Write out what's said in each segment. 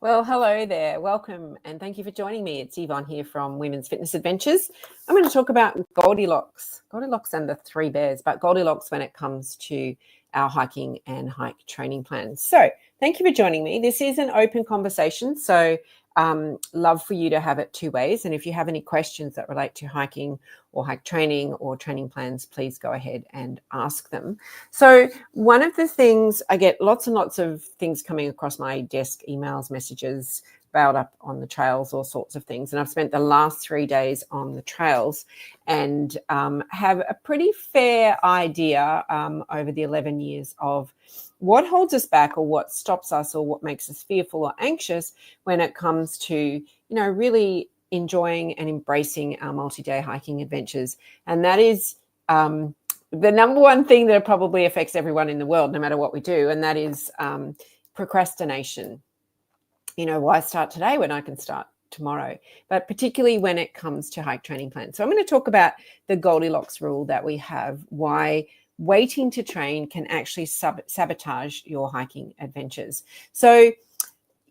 Well, hello there. Welcome and thank you for joining me. It's Yvonne here from Women's Fitness Adventures. I'm going to talk about Goldilocks and the three bears, but Goldilocks when it comes to our hiking and hike training plans. So thank you for joining me. This is an open conversation, so love for you to have it two ways. And if you have any questions that relate to hiking or hike training or training plans, please go ahead and ask them. So one of the things, I get lots and lots of things coming across my desk, emails, messages, bailed up on the trails, all sorts of things. And I've spent the last 3 days on the trails and have a pretty fair idea over the 11 years of what holds us back or what stops us or what makes us fearful or anxious when it comes to, really enjoying and embracing our multi-day hiking adventures. And that is the number one thing that probably affects everyone in the world, no matter what we do, and that is procrastination. Why start today when I can start tomorrow? But particularly when it comes to hike training plans. So I'm going to talk about the Goldilocks rule that we have, why waiting to train can actually sabotage your hiking adventures. So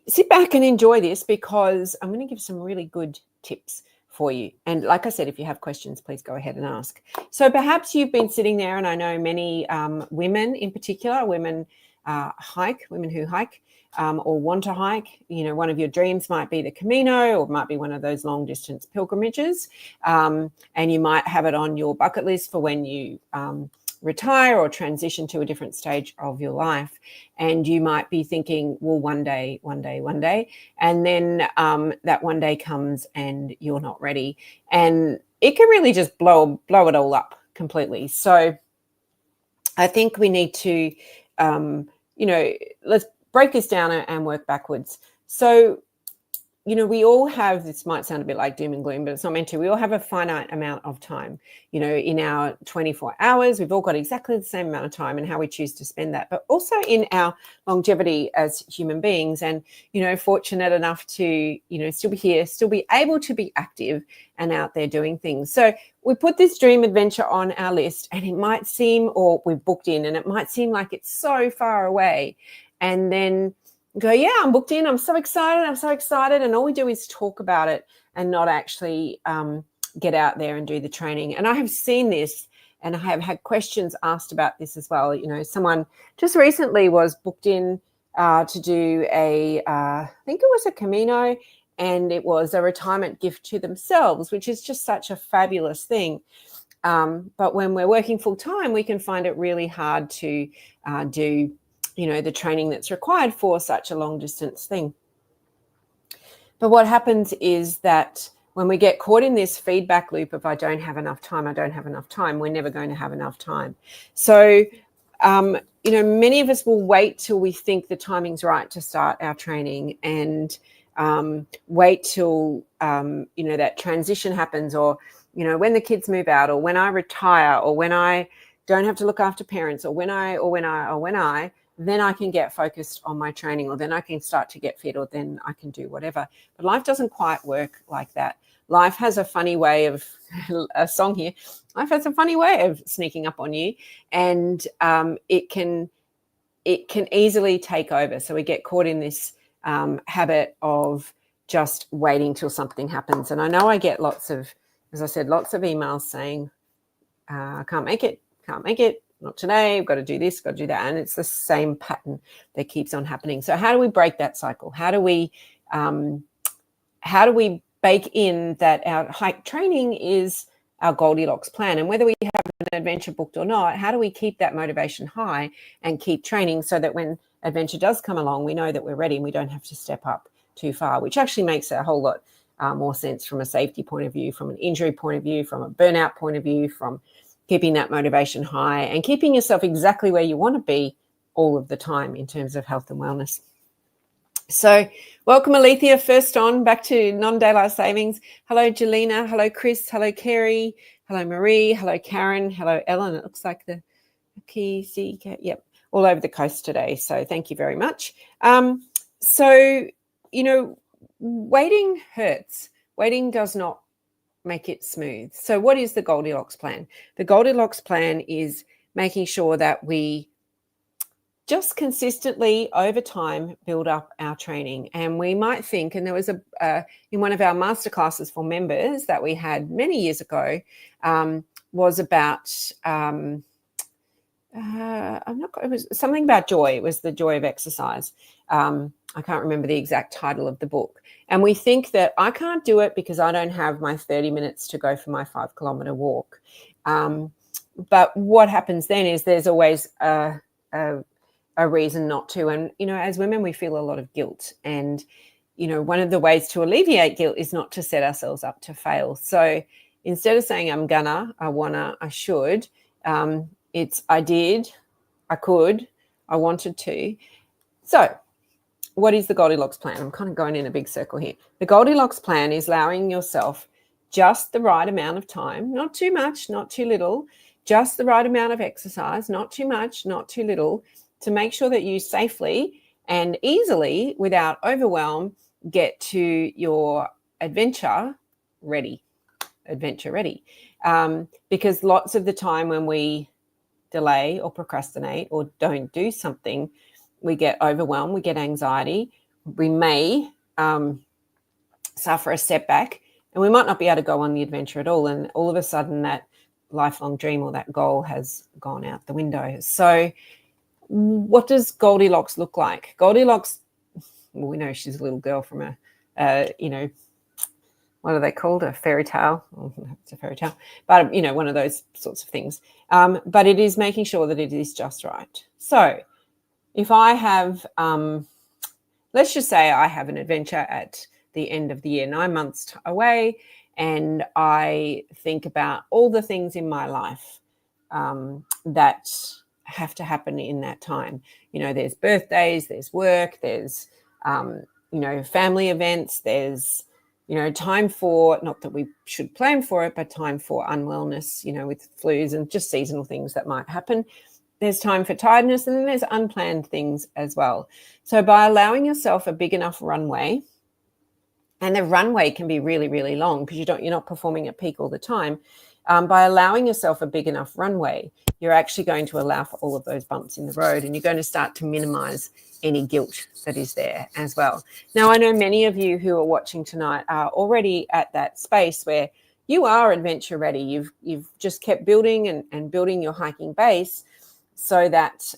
sit back and enjoy this because I'm going to give some really good tips for you. And like I said, if you have questions, please go ahead and ask. So perhaps you've been sitting there, and I know many women in particular, women who hike or want to hike. One of your dreams might be the Camino, or it might be one of those long distance pilgrimages. And you might have it on your bucket list for when you retire or transition to a different stage of your life. And you might be thinking, well, one day. And then that one day comes and you're not ready. And it can really just blow it all up completely. So I think we need to, let's break this down and work backwards. So, we all have, this might sound a bit like doom and gloom, but it's not meant to. We all have a finite amount of time, in our 24 hours. We've all got exactly the same amount of time and how we choose to spend that, but also in our longevity as human beings and, fortunate enough to, still be here, still be able to be active and out there doing things. So we put this dream adventure on our list and it might seem, or we've booked in and it might seem like it's so far away. And then go, yeah, I'm booked in. I'm so excited. And all we do is talk about it and not actually get out there and do the training. And I have seen this and I have had questions asked about this as well. Someone just recently was booked in to do I think it was a Camino, and it was a retirement gift to themselves, which is just such a fabulous thing. But when we're working full time, we can find it really hard to do the training that's required for such a long distance thing. But what happens is that when we get caught in this feedback loop of I don't have enough time, we're never going to have enough time. So, many of us will wait till we think the timing's right to start our training and wait till, that transition happens, or, when the kids move out, or when I retire, or when I don't have to look after parents, or when I, then I can get focused on my training, or then I can start to get fit, or then I can do whatever. But life doesn't quite work like that. Life has a funny way of, a song here, life has a funny way of sneaking up on you, and it can easily take over. So we get caught in this habit of just waiting till something happens. And I know I get lots of emails saying, I can't make it, not today, we've got to do this, got to do that. And it's the same pattern that keeps on happening. So how do we break that cycle? How do we bake in that our hike training is our Goldilocks plan? And whether we have an adventure booked or not, how do we keep that motivation high and keep training so that when adventure does come along, we know that we're ready and we don't have to step up too far, which actually makes a whole lot more sense from a safety point of view, from an injury point of view, from a burnout point of view, from keeping that motivation high and keeping yourself exactly where you want to be all of the time in terms of health and wellness. So welcome, Alethea, first on, back to non-daylight savings. Hello, Jelena. Hello, Chris. Hello, Kerry. Hello, Marie. Hello, Karen. Hello, Ellen. It looks like the yep, all over the coast today. So thank you very much. Waiting hurts. Waiting does not make it smooth. So what is the Goldilocks plan? The Goldilocks plan is making sure that we just consistently over time build up our training. And we might think, and there was in one of our masterclasses for members that we had many years ago, was about it was something about joy. It was the joy of exercise. I can't remember the exact title of the book. And we think that I can't do it because I don't have my 30 minutes to go for my 5-kilometer walk. But what happens then is there's always a reason not to. And, as women, we feel a lot of guilt. And, one of the ways to alleviate guilt is not to set ourselves up to fail. So instead of saying I'm gonna, I wanna, I should, it's I did, I could, I wanted to. So what is the Goldilocks plan? I'm kind of going in a big circle here. The Goldilocks plan is allowing yourself just the right amount of time, not too much, not too little, just the right amount of exercise, not too much, not too little, to make sure that you safely and easily, without overwhelm, get to your adventure ready. Because lots of the time when we delay or procrastinate or don't do something, we get overwhelmed, we get anxiety, we may suffer a setback, and we might not be able to go on the adventure at all. And all of a sudden that lifelong dream or that goal has gone out the window. So what does Goldilocks look like? Goldilocks, well, we know she's a little girl from what are they called? A fairy tale? Oh, it's a fairy tale. But, one of those sorts of things. But it is making sure that it is just right. So if I have, let's just say I have an adventure at the end of the year, 9 months away, and I think about all the things in my life that have to happen in that time. There's birthdays, there's work, there's, family events, there's, time for, not that we should plan for it, but time for unwellness, with flus and just seasonal things that might happen. There's time for tiredness, and then there's unplanned things as well. So by allowing yourself a big enough runway, and the runway can be really, really long because you're not performing at peak all the time. By allowing yourself a big enough runway, you're actually going to allow for all of those bumps in the road, and you're going to start to minimize any guilt that is there as well. Now, I know many of you who are watching tonight are already at that space where you are adventure ready. You've just kept building and building your hiking base so that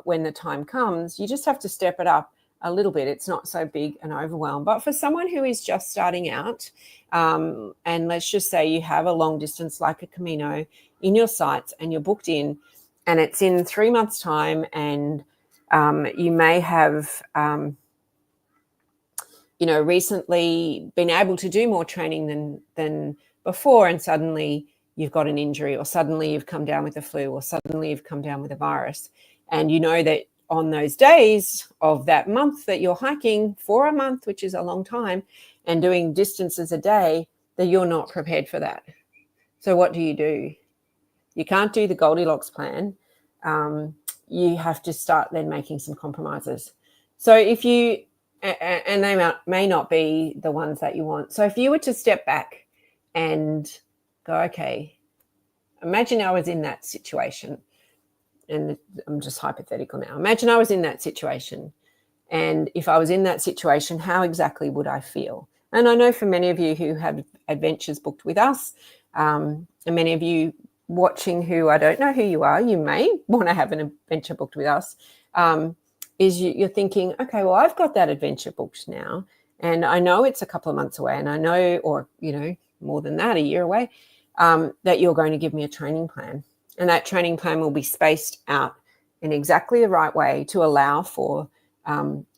when the time comes, you just have to step it up a little bit. It's not so big and overwhelmed. But for someone who is just starting out, and let's just say you have a long distance like a Camino in your sights and you're booked in, and it's in 3 months' time, and you may have, recently been able to do more training than before, and suddenly you've got an injury, or suddenly you've come down with a flu, or suddenly you've come down with a virus. And you know that on those days of that month that you're hiking for a month, which is a long time, and doing distances a day, that you're not prepared for that. So what do? You can't do the Goldilocks plan. You have to start then making some compromises. So if you, and they may not be the ones that you want. So if you were to step back and go, okay, imagine I was in that situation, and I'm just hypothetical now. Imagine I was in that situation, and if I was in that situation, how exactly would I feel? And I know for many of you who have adventures booked with us, and many of you watching who I don't know who you are, you may want to have an adventure booked with us, is you're thinking, okay, well, I've got that adventure booked now, and I know it's a couple of months away, and I know, or, more than that, a year away, that you're going to give me a training plan. And that training plan will be spaced out in exactly the right way to allow for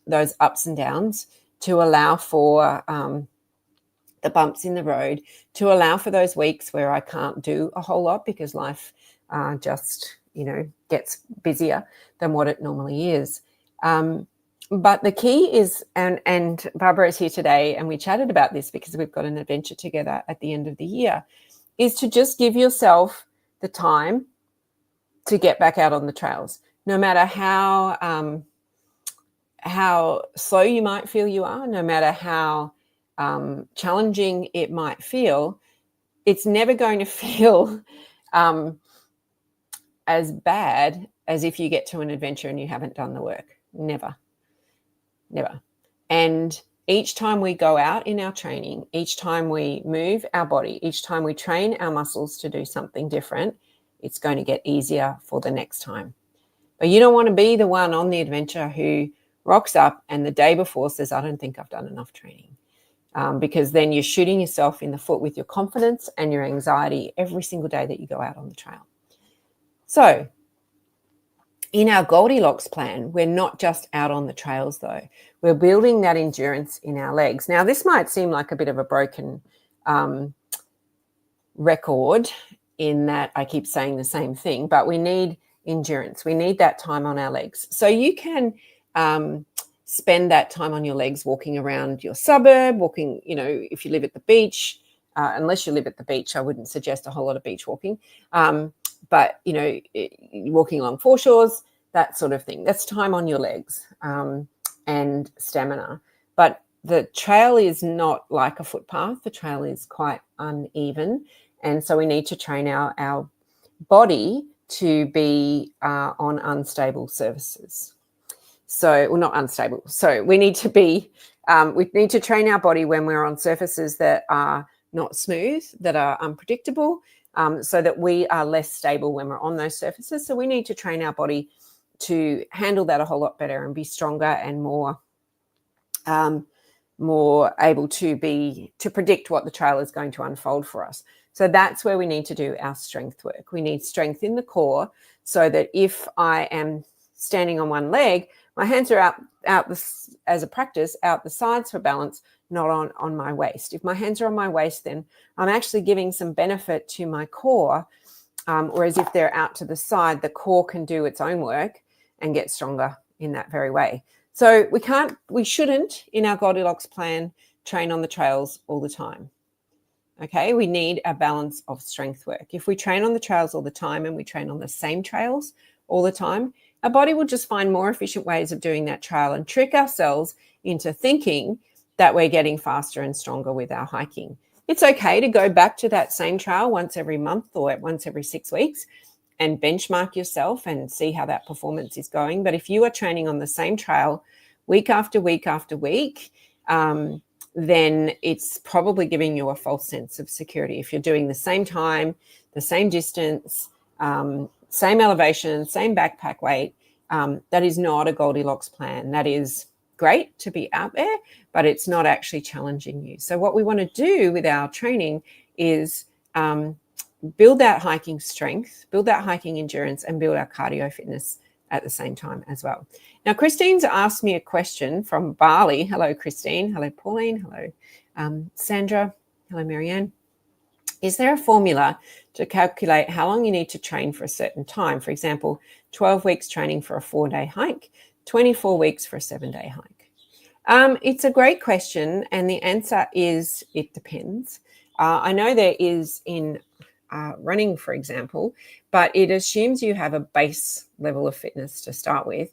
those ups and downs, to allow for the bumps in the road, to allow for those weeks where I can't do a whole lot because life just, gets busier than what it normally is. But the key is, and Barbara is here today, and we chatted about this because we've got an adventure together at the end of the year, is to just give yourself the time to get back out on the trails, no matter how slow you might feel you are, no matter how challenging it might feel. It's never going to feel as bad as if you get to an adventure and you haven't done the work. Never. And each time we go out in our training, each time we move our body, each time we train our muscles to do something different, it's going to get easier for the next time. But you don't want to be the one on the adventure who rocks up and the day before says, I don't think I've done enough training. Because then you're shooting yourself in the foot with your confidence and your anxiety every single day that you go out on the trail. So in our Goldilocks plan, we're not just out on the trails though. We're building that endurance in our legs. Now, this might seem like a bit of a broken record in that I keep saying the same thing, but we need endurance. We need that time on our legs. So you can spend that time on your legs walking around your suburb, walking, if you live at the beach, unless you live at the beach, I wouldn't suggest a whole lot of beach walking. But, walking along foreshores, that sort of thing. That's time on your legs and stamina. But the trail is not like a footpath. The trail is quite uneven. And so we need to train our body to be on unstable surfaces. So, well, not unstable. So we need to train our body when we're on surfaces that are not smooth, that are unpredictable, so that we are less stable when we're on those surfaces. So we need to train our body to handle that a whole lot better and be stronger and more able to predict what the trail is going to unfold for us. So that's where we need to do our strength work. We need strength in the core so that if I am standing on one leg, my hands are out as a practice, out the sides for balance, not on my waist. If my hands are on my waist, then I'm actually giving some benefit to my core, whereas if they're out to the side, the core can do its own work and get stronger in that very way. So we shouldn't, in our Goldilocks plan, train on the trails all the time. Okay, we need a balance of strength work. If we train on the trails all the time and we train on the same trails all the time, our body will just find more efficient ways of doing that trail and trick ourselves into thinking that we're getting faster and stronger with our hiking. It's okay to go back to that same trail once every month or once every 6 weeks and benchmark yourself and see how that performance is going. But if you are training on the same trail week after week after week, then it's probably giving you a false sense of security. If you're doing the same time, the same distance, same elevation, same backpack weight, that is not a Goldilocks plan. That is great to be out there, but it's not actually challenging you. So what we want to do with our training is build that hiking strength, build that hiking endurance, and build our cardio fitness at the same time as well. Now, Christine's asked me a question from Bali. Hello, Christine. Hello, Pauline. Hello, Sandra. Hello, Marianne. Is there a formula to calculate how long you need to train for a certain time? For example, 12 weeks training for a 4-day hike, 24 weeks for a 7-day hike. It's a great question, and the answer is it depends. I know there is in running, for example, but it assumes you have a base level of fitness to start with.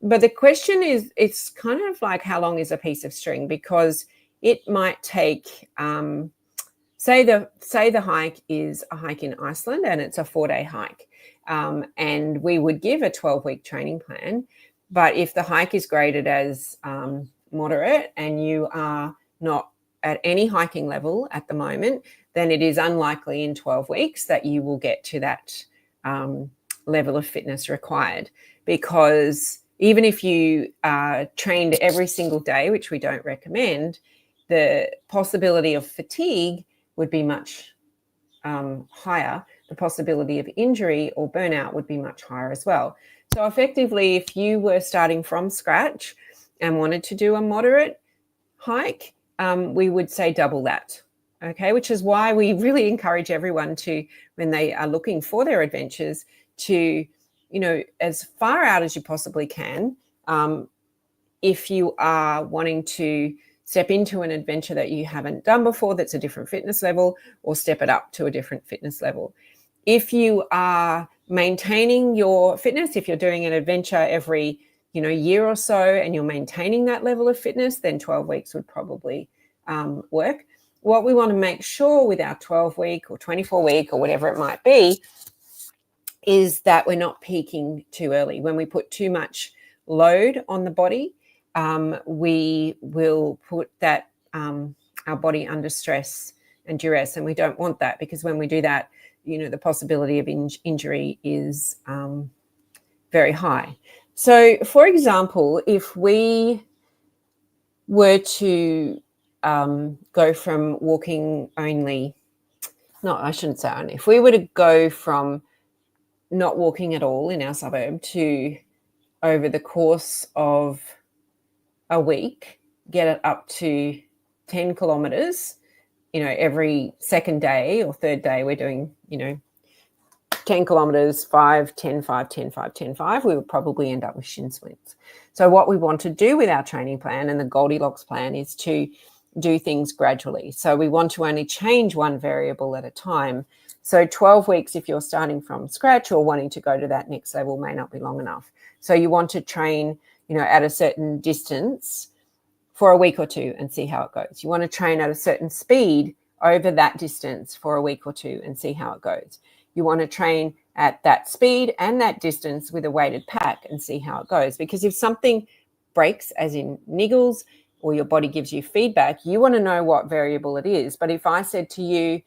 But the question is, it's kind of like how long is a piece of string, because it might take, say the hike is a hike in Iceland and it's a 4-day hike, and we would give a 12-week training plan. But if the hike is graded as moderate and you are not at any hiking level at the moment, then it is unlikely in 12 weeks that you will get to that level of fitness required. Because even if you trained every single day, which we don't recommend, the possibility of fatigue would be much higher. The possibility of injury or burnout would be much higher as well. So effectively, if you were starting from scratch and wanted to do a moderate hike, we would say double that. Okay, which is why we really encourage everyone to, when they are looking for their adventures, to, as far out as you possibly can. If you are wanting to step into an adventure that you haven't done before, that's a different fitness level, or step it up to a different fitness level. If you are maintaining your fitness, if you're doing an adventure every, year or so and you're maintaining that level of fitness, then 12 weeks would probably work. What we want to make sure with our 12-week or 24-week or whatever it might be is that we're not peaking too early. When we put too much load on the body, we will put that our body under stress and duress, and we don't want that, because when we do that, the possibility of injury is very high. So, for example, if we were to go from walking only, no, I shouldn't say only, if we were to go from not walking at all in our suburb to, over the course of a week, get it up to 10 kilometers, every second day or third day we're doing, 10 kilometers, 5, 10, 5, 10, 5, 10, 5, we would probably end up with shin splints. So what we want to do with our training plan and the Goldilocks plan is to do things gradually. So we want to only change one variable at a time. So 12 weeks, if you're starting from scratch or wanting to go to that next level, may not be long enough. So you want to train, at a certain distance for a week or two and see how it goes. You want to train at a certain speed over that distance for a week or two and see how it goes. You want to train at that speed and that distance with a weighted pack and see how it goes. Because if something breaks, as in niggles, or your body gives you feedback, you want to know what variable it is. But if I said to you,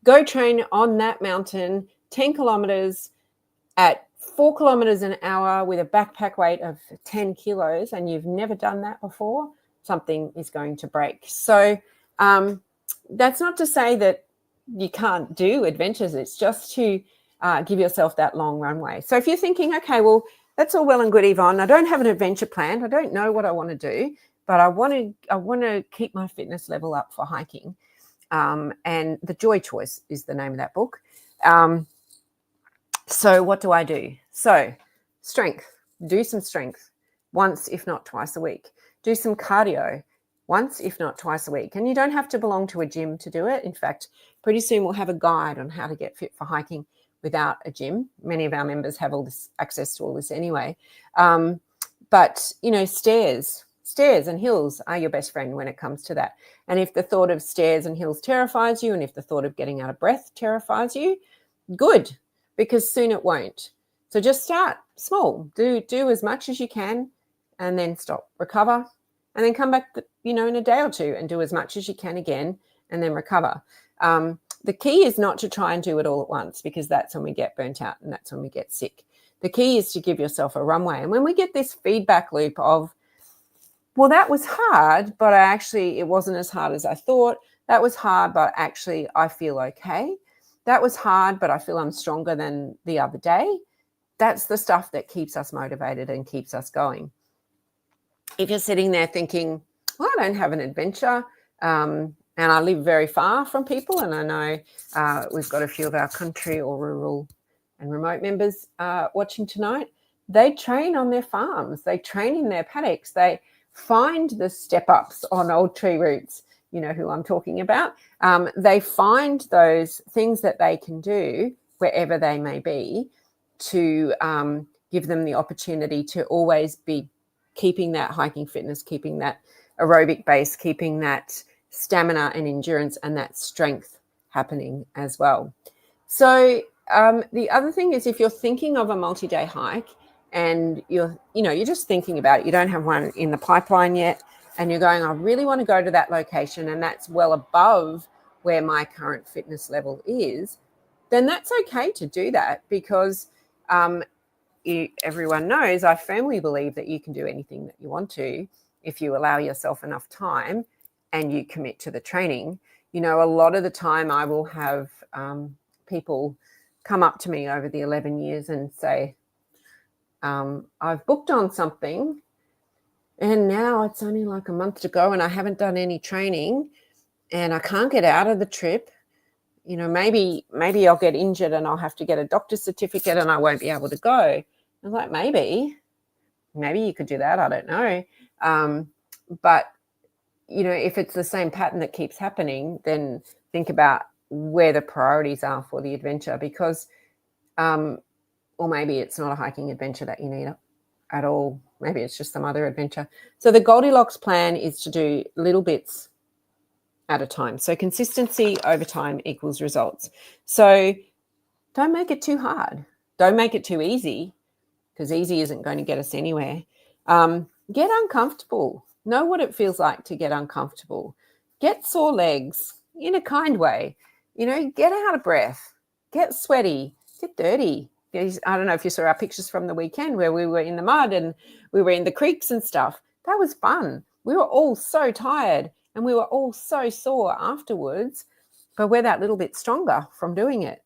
go train on that mountain 10 kilometers at 4 kilometers an hour with a backpack weight of 10 kilos, and you've never done that before, something is going to break. So that's not to say that you can't do adventures. It's just to give yourself that long runway. So if you're thinking, okay, well, that's all well and good, Yvonne, I don't have an adventure planned, I don't know what I want to do, but I want to keep my fitness level up for hiking. And The Joy Choice is the name of that book. So what do I do? So strength, do some strength once, if not twice a week. Do some cardio once, if not twice a week. And you don't have to belong to a gym to do it. In fact, pretty soon we'll have a guide on how to get fit for hiking without a gym. Many of our members have all this access to all this anyway. But, stairs and hills are your best friend when it comes to that. And if the thought of stairs and hills terrifies you, and if the thought of getting out of breath terrifies you, good, because soon it won't. So just start small. Do as much as you can, and then stop, recover, and then come back, in a day or two and do as much as you can again, and then recover. The key is not to try and do it all at once, because that's when we get burnt out and that's when we get sick. The key is to give yourself a runway. And when we get this feedback loop of, well, that was hard, but it wasn't as hard as I thought. That was hard, but actually I feel okay. That was hard, but I feel I'm stronger than the other day. That's the stuff that keeps us motivated and keeps us going. If you're sitting there thinking, well, I don't have an adventure, and I live very far from people, and I know we've got a few of our country or rural and remote members watching tonight, they train on their farms. They train in their paddocks. They find the step-ups on old tree roots, you know who I'm talking about. They find those things that they can do wherever they may be to give them the opportunity to always be keeping that hiking fitness, keeping that aerobic base, keeping that stamina and endurance and that strength happening as well. So the other thing is, if you're thinking of a multi-day hike and you're just thinking about it, you don't have one in the pipeline yet, and you're going, I really want to go to that location and that's well above where my current fitness level is, then that's okay to do that, because everyone knows, I firmly believe that you can do anything that you want to if you allow yourself enough time and you commit to the training. A lot of the time I will have people come up to me over the 11 years and say, I've booked on something and now it's only like a month to go and I haven't done any training and I can't get out of the trip. Maybe I'll get injured and I'll have to get a doctor's certificate and I won't be able to go. I was like, maybe you could do that. I don't know. But, if it's the same pattern that keeps happening, then think about where the priorities are for the adventure, because, or maybe it's not a hiking adventure that you need at all. Maybe it's just some other adventure. So the Goldilocks plan is to do little bits at a time. So consistency over time equals results. So don't make it too hard. Don't make it too easy, because easy isn't going to get us anywhere. Get uncomfortable. Know what it feels like to get uncomfortable. Get sore legs in a kind way. Get out of breath. Get sweaty. Get dirty. I don't know if you saw our pictures from the weekend where we were in the mud and we were in the creeks and stuff. That was fun. We were all so tired and we were all so sore afterwards, but we're that little bit stronger from doing it.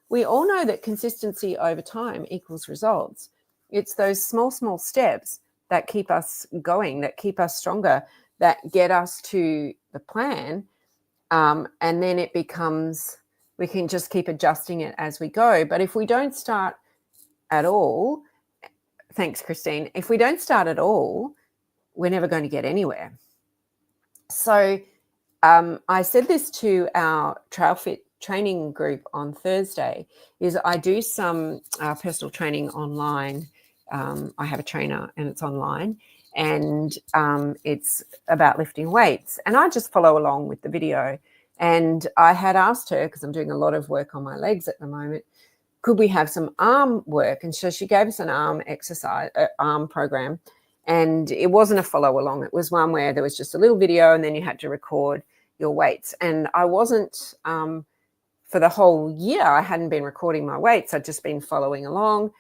We all know that consistency over time equals results. It's those small steps that keep us going, that keep us stronger, that get us to the plan. And then it becomes, we can just keep adjusting it as we go. But if we don't start at all, thanks, Christine, if we don't start at all, we're never going to get anywhere. So I said this to our TrailFit training group on Thursday, is I do some personal training online. I have a trainer and it's online, and it's about lifting weights, and I just follow along with the video. And I had asked her, because I'm doing a lot of work on my legs at the moment, could we have some arm work? And so she gave us an arm exercise, arm program, and it wasn't a follow along. It was one where there was just a little video and then you had to record your weights. And I wasn't, for the whole year, I hadn't been recording my weights. I'd just been following along,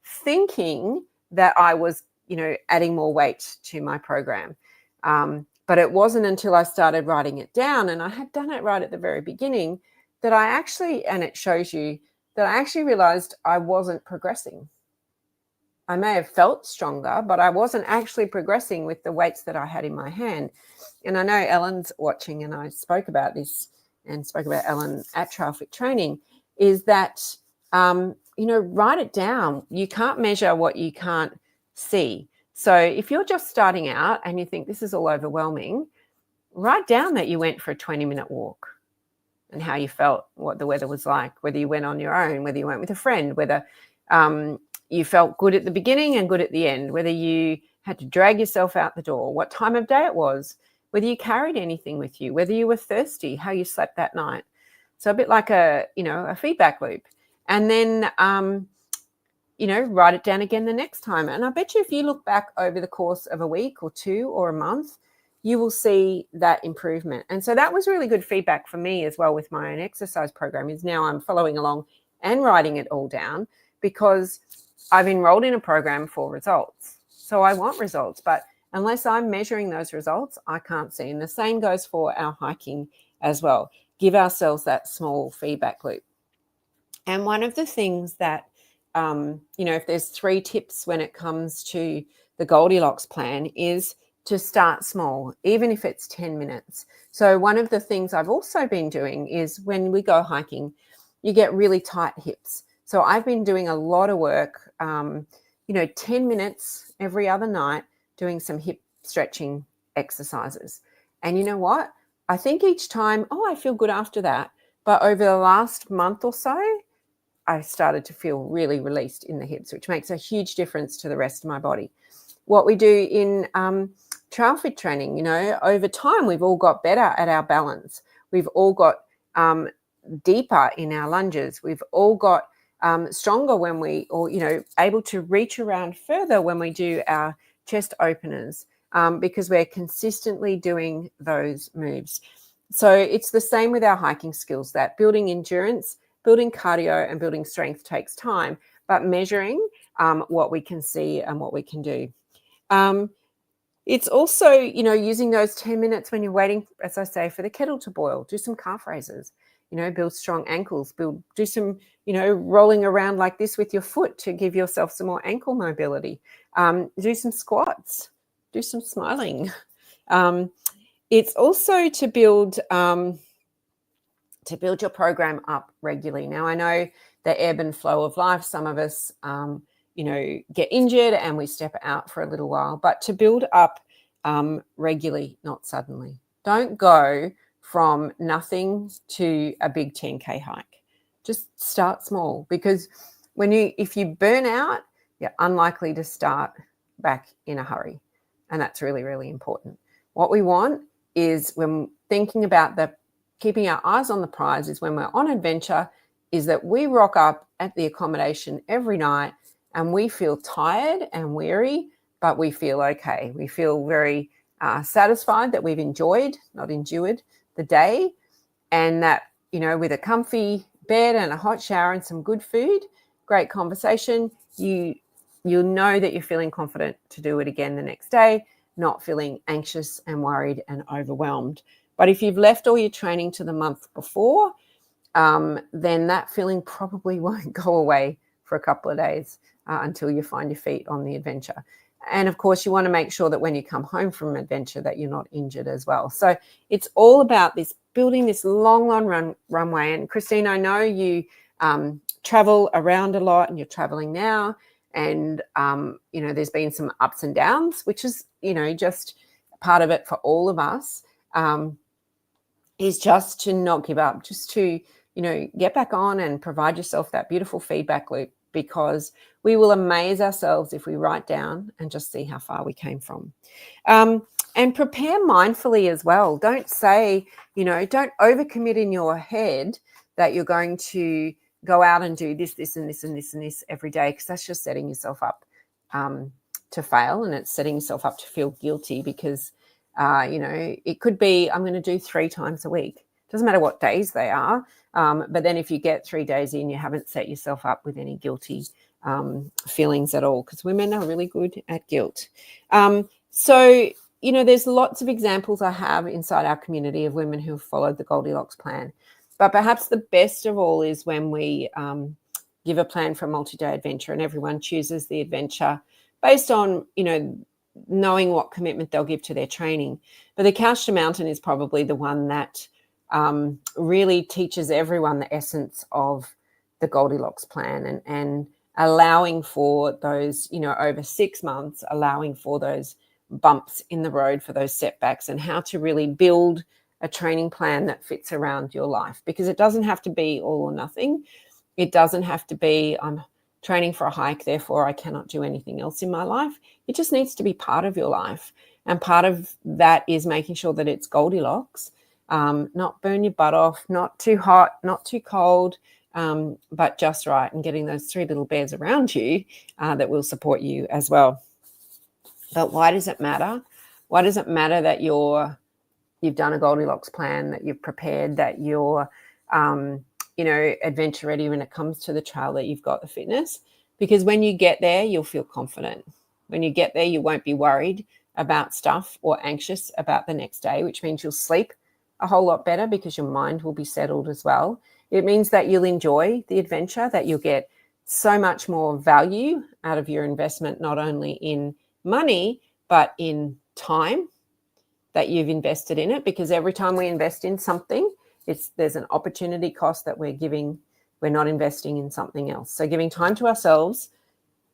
thinking that I was, adding more weight to my program. But it wasn't until I started writing it down, and I had done it right at the very beginning, that I actually, and it shows you, that I actually realized I wasn't progressing. I may have felt stronger, but I wasn't actually progressing with the weights that I had in my hand. And I know Ellen's watching, and I spoke about this and spoke about Ellen at TrailFit Training, is that, write it down. You can't measure what you can't see. So if you're just starting out and you think this is all overwhelming, write down that you went for a 20-minute walk and how you felt, what the weather was like, whether you went on your own, whether you went with a friend, whether you felt good at the beginning and good at the end, whether you had to drag yourself out the door, what time of day it was, whether you carried anything with you, whether you were thirsty, how you slept that night. So a bit like a feedback loop. And then, write it down again the next time. And I bet you if you look back over the course of a week or two or a month, you will see that improvement. And so that was really good feedback for me as well with my own exercise program, is now I'm following along and writing it all down, because I've enrolled in a program for results. So I want results, but unless I'm measuring those results, I can't see. And the same goes for our hiking as well. Give ourselves that small feedback loop. And one of the things that, if there's 3 tips when it comes to the Goldilocks plan, is to start small, even if it's 10 minutes. So one of the things I've also been doing is when we go hiking, you get really tight hips. So I've been doing a lot of work, 10 minutes every other night, doing some hip stretching exercises. And you know what? I think each time, I feel good after that. But over the last month or so, I started to feel really released in the hips, which makes a huge difference to the rest of my body. What we do in TrailFit training, over time, we've all got better at our balance. We've all got deeper in our lunges. We've all got stronger when we, or, able to reach around further when we do our chest openers, because we're consistently doing those moves. So it's the same with our hiking skills, that building endurance, building cardio and building strength takes time, but measuring what we can see and what we can do. It's also, using those 10 minutes when you're waiting, as I say, for the kettle to boil. Do some calf raises, build strong ankles, do some, rolling around like this with your foot to give yourself some more ankle mobility. Do some squats, do some smiling. It's also to build your program up regularly. Now, I know the ebb and flow of life. Some of us, get injured and we step out for a little while, but to build up regularly, not suddenly. Don't go from nothing to a big 10K hike. Just start small, because if you burn out, you're unlikely to start back in a hurry. And that's really, really important. What we want is, when thinking about keeping our eyes on the prize, is when we're on adventure, is that we rock up at the accommodation every night and we feel tired and weary, but we feel okay. We feel very satisfied that we've enjoyed, not endured, the day, and that, with a comfy bed and a hot shower and some good food, great conversation, you'll know that you're feeling confident to do it again the next day, not feeling anxious and worried and overwhelmed. But if you've left all your training to the month before, then that feeling probably won't go away for a couple of days until you find your feet on the adventure. And of course, you want to make sure that when you come home from an adventure that you're not injured as well. So it's all about this building this long runway. And Christine, I know you travel around a lot and you're traveling now. And, there's been some ups and downs, which is, just part of it for all of us, is just to not give up, just to, get back on and provide yourself that beautiful feedback loop, because we will amaze ourselves if we write down and just see how far we came from. And prepare mindfully as well. Don't say, don't overcommit in your head that you're going to go out and do this, this, and this, and this, and this every day, because that's just setting yourself up to fail, and it's setting yourself up to feel guilty because, it could be, I'm going to do 3 times a week. Doesn't matter what days they are. But then if you get 3 days in, you haven't set yourself up with any guilty feelings at all, because women are really good at guilt. So, there's lots of examples I have inside our community of women who have followed the Goldilocks plan. But perhaps the best of all is when we give a plan for a multi-day adventure and everyone chooses the adventure based on, knowing what commitment they'll give to their training. But the Couch to Mountain is probably the one that really teaches everyone the essence of the Goldilocks plan and allowing for those, over 6 months, allowing for those bumps in the road, for those setbacks, and how to really build a training plan that fits around your life, because it doesn't have to be all or nothing. It doesn't have to be, I'm training for a hike, therefore I cannot do anything else in my life. It just needs to be part of your life. And part of that is making sure that it's Goldilocks, not burn your butt off, not too hot, not too cold, but just right, and getting those 3 little bears around you that will support you as well. But why does it matter? Why does it matter that you've done a Goldilocks plan, that you've prepared, that you're, adventure ready when it comes to the trail, that you've got the fitness? Because when you get there, you'll feel confident. When you get there, you won't be worried about stuff or anxious about the next day, which means you'll sleep a whole lot better because your mind will be settled as well. It means that you'll enjoy the adventure, that you'll get so much more value out of your investment, not only in money, but in time that you've invested in it. Because every time we invest in something, there's an opportunity cost that we're not investing in something else. So giving time to ourselves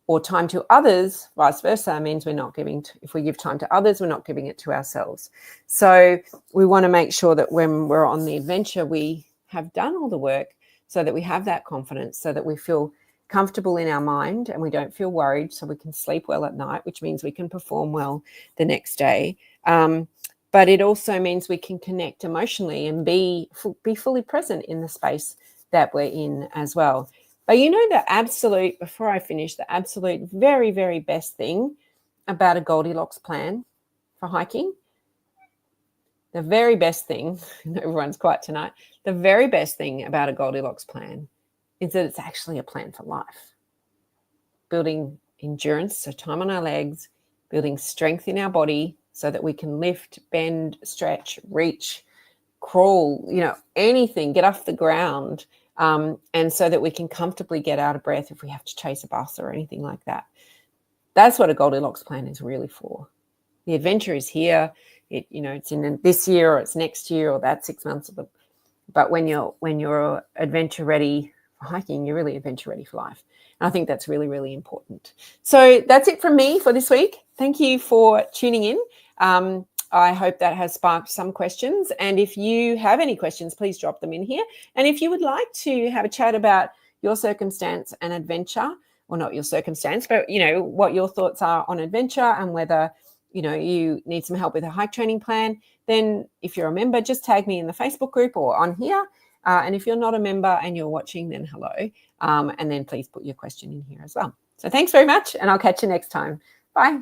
or time to others, vice versa, means if we give time to others, we're not giving it to ourselves. So we want to make sure that when we're on the adventure, we have done all the work so that we have that confidence, so that we feel comfortable in our mind and we don't feel worried, so we can sleep well at night, which means we can perform well the next day. But it also means we can connect emotionally and be fully present in the space that we're in as well. But before I finish, the absolute very, very best thing about a Goldilocks plan for hiking, the very best thing, everyone's quiet tonight, the very best thing about a Goldilocks plan is that it's actually a plan for life. Building endurance, so time on our legs, building strength in our body so that we can lift, bend, stretch, reach, crawl, anything, get off the ground, and so that we can comfortably get out of breath if we have to chase a bus or anything like that. That's what a Goldilocks plan is really for. The adventure is here. It's in this year or it's next year or that 6 months. But when you're adventure ready for hiking, you're really adventure ready for life. And I think that's really, really important. So that's it from me for this week. Thank you for tuning in. I hope that has sparked some questions. And if you have any questions, please drop them in here. And if you would like to have a chat about your circumstance and adventure, or not your circumstance, but, what your thoughts are on adventure and whether, you need some help with a hike training plan, then if you're a member, just tag me in the Facebook group or on here And if you're not a member and you're watching, then hello. And then please put your question in here as well. So thanks very much, and I'll catch you next time. Bye.